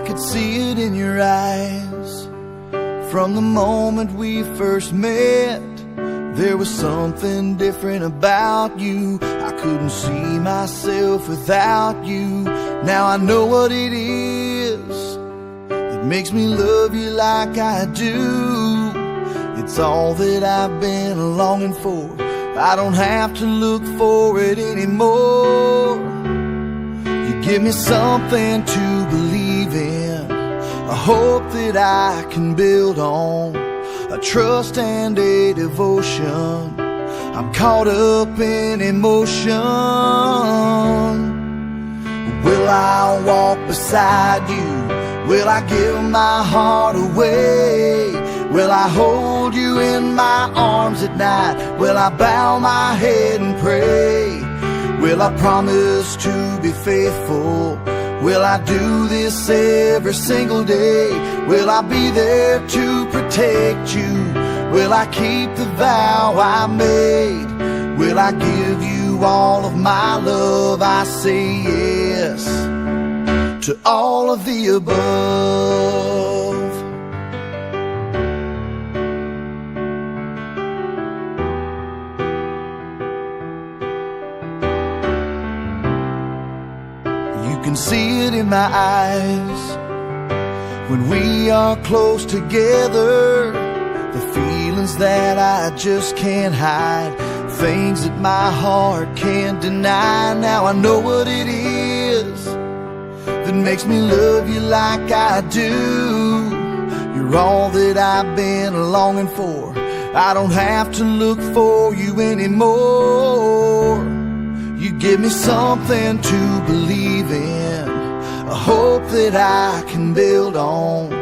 could see it in your eyes. From the moment we first met, there was something different about you. I couldn't see myself without you. Now I know what it is that makes me love you like I do. It's all that I've been longing for. I don't have to look for it anymore. You give me something to believe in, a hope that I can build on, a trust and a devotion. I'm caught up in emotion. Will I walk beside you? Will I give my heart away? Will I hold you in my arms at night? Will I bow my head and pray? Will I promise to be faithful? Will I do this every single day? Will I be there to protect you? Will I keep the vow I made? Will I give you all of my love? I say yes to all of the above. You can see it in my eyes when we are close together. The feelings that I just can't hide, things that my heart can't deny. Now I know what it is that makes me love you like I do. You're all that I've been longing for. I don't have to look for you anymore. You give me something to believe in, a hope that I can build on,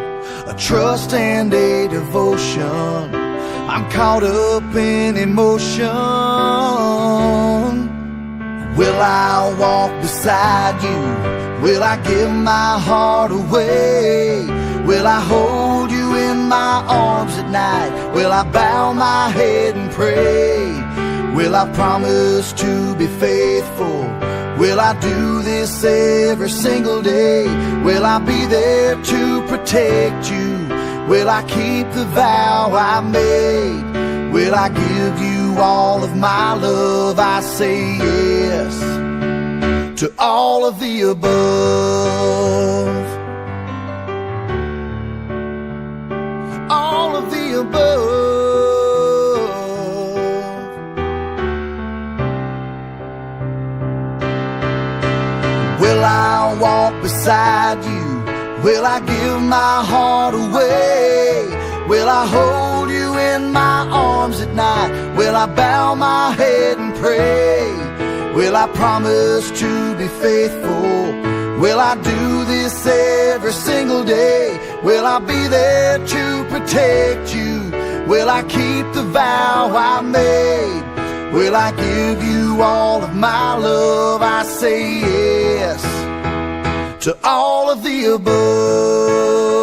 a trust and a devotion. I'm caught up in emotion. Will I walk beside you? Will I give my heart away? Will I hold you in my arms at night? Will I bow my head and pray? Will I promise to be faithful? Will I do this every single day? Will I be there to protect you? Will I keep the vow I made? Will I give you all of my love? I say yes to all of the above. All of the above. Will I walk beside you? Will I give my heart away? Will I hold you in my arms at night? Will I bow my head and pray? Will I promise to be faithful? Will I do this every single day? Will I be there to protect you? Will I keep the vow I made? Will I give you all of my love? I say yes to all of the above.